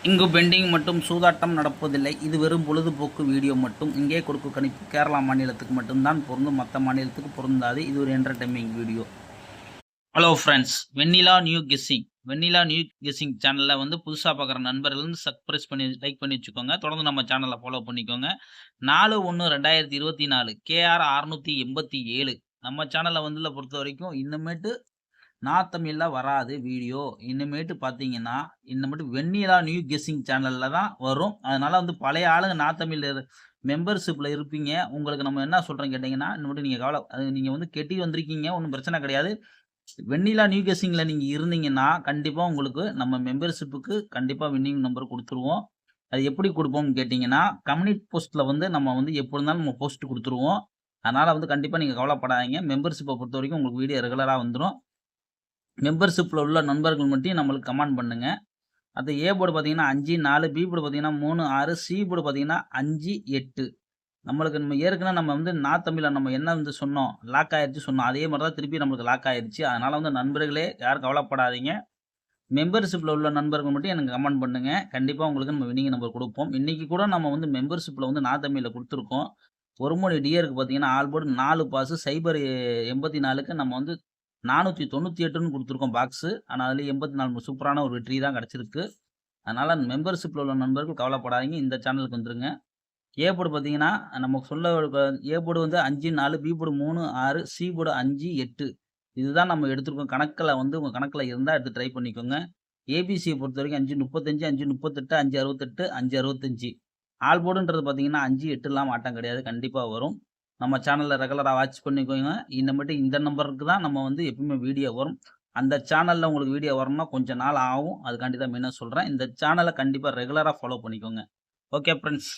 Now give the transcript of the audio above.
இங்கு பெண்டிங் மற்றும் சூதாட்டம் நடப்பதில்லை. இது வெறும் பொழுதுபோக்கு வீடியோ மட்டும். இங்கே கொடுக்கும் கணிப்பு கேரளா மாநிலத்துக்கு மட்டும்தான் பொருந்தும், மற்ற மாநிலத்துக்கு பொருந்தாது. இது ஒரு என்டர்டைன்மெண்ட் வீடியோ. ஹலோ ஃப்ரெண்ட்ஸ், வெண்ணிலா நியூ கெஸ்ஸிங் சேனலில் வந்து புதுசாக பார்க்குற நண்பர்கள் வந்து சப்ஸ்கிரைப் பண்ணி லைக் பண்ணி வச்சுக்கோங்க. தொடர்ந்து நம்ம சேனலை ஃபாலோ பண்ணிக்கோங்க. 4/1/2024 KR 687 நம்ம சேனலை வந்து பொறுத்த வரைக்கும் இன்னமேட்டு தமிழ்ல வராது வீடியோ. இனிமேட்டு பார்த்தீங்கன்னா, இன்னமேட்டு வெண்ணிலா நியூ கெஸ்ஸிங் சேனல்ல தான் வரும். அதனால வந்து பழைய ஆளுங்க தமிழ்ல மெம்பர்ஷிப்ல இருப்பீங்க. உங்களுக்கு நம்ம என்ன சொல்றோம் கேட்டீங்கன்னா, இன்னமேட்டு நீங்க அது நீங்க வந்து கெட்டி வந்திருக்கீங்க. ஒண்ணும் பிரச்சனை கிடையாது. வெண்ணிலா நியூ கெஸ்ஸிங்ல நீங்க இருந்தீங்கன்னா, கண்டிப்பா உங்களுக்கு நம்ம மெம்பர்ஷிப்புக்கு கண்டிப்பா வின்னிங் நம்பர் குடுத்துருவோம். அது எப்படி குடுப்போம்னு கேட்டீங்கன்னா, கம்யூனிட்டி போஸ்ட்ல வந்து நம்ம வந்து எப்படி இருந்தாலும் நம்ம போஸ்ட் குடுத்துருவோம். அதனால வந்து கண்டிப்பா நீங்க கவலைப்படாதீங்க. மெம்பர்ஷிப்ப பொறுத்தவரைக்கும் உங்களுக்கு வீடியோ ரெகுலரா வந்துரும். மெம்பர்ஷிப்ல உள்ள நண்பர்கள் மட்டும் நம்மளுக்கு கமெண்ட் பண்ணுங்க. அது ஏ போர்டு பார்த்தீங்கன்னா 5, 4, பி போர்டு பார்த்தீங்கன்னா 3, 6, சி போர்டு பார்த்தீங்கன்னா 5, 8. நம்மளுக்கு நம்ம ஏற்கனவே நம்ம வந்து தமிழ்ல நம்ம என்ன வந்து சொன்னோம், லாக் ஆயிருச்சு சொன்னோம். அதே மாரி தான் திருப்பி நம்மளுக்கு லாக் ஆயிருச்சு. அதனால வந்து நண்பர்களே யாரும் கவலைப்படாதீங்க. மெம்பர்ஷிப்ல உள்ள நண்பர்கள் மட்டும் எனக்கு கமெண்ட் பண்ணுங்க. கண்டிப்பா உங்களுக்கு நம்ம வின்னிங் நம்பர் குடுப்போம். இன்னைக்கு கூட நம்ம வந்து மெம்பர்ஷிப்ல வந்து தமிழ்ல குடுத்துருக்கோம். ஒரு மணி டியருக்கு பார்த்தீங்கன்னா, ஆல் போர்டு 4 பாஸ் சைபர் 84க்கு நம்ம வந்து 498ன்னு குடுத்துருக்கோம் பாக்ஸு. ஆனா, அதுல 84 சூப்பரான ஒரு வெற்றி தான் கிடைச்சிருக்கு. அதனால மெம்பர்ஷிப்ல உள்ள நண்பர்கள் கவலைப்படாதீங்க. இந்த சேனலுக்கு வந்துருங்க. ஏ போர்டு பார்த்தீங்கன்னா, நம்ம சொல்ல ஏ போர்டு வந்து 5, 4, பி போர்டு 3, 6, சி போர்டு 5, 8. இதுதான் நம்ம எடுத்திருக்கோம். கணக்குல வந்து உங்க கணக்குல இருந்தா எடுத்து ட்ரை பண்ணிக்கோங்க. ஏபிசிய பொறுத்தவரைக்கும் 535, 538, 568, 565. ஆல் போர்டுன்றது பார்த்தீங்கன்னா 5, 8லாம் ஆட்டம் கிடையாது. கண்டிப்பா வரும். நம்ம சேனல்ல ரெகுலரா வாட்ச் பண்ணிக்கோங்க. இனிமேட்டு இந்த நம்பருக்கு தான் நம்ம வந்து எப்பவுமே வீடியோ வரும். அந்த சேனல்ல உங்களுக்கு வீடியோ வரணும்னா கொஞ்சம் நாள் ஆகும். அதுக்காண்டி தான் மெயினா சொல்றேன். இந்த சேனல கண்டிப்பா ரெகுலரா ஃபாலோ பண்ணிக்கோங்க. Okay friends.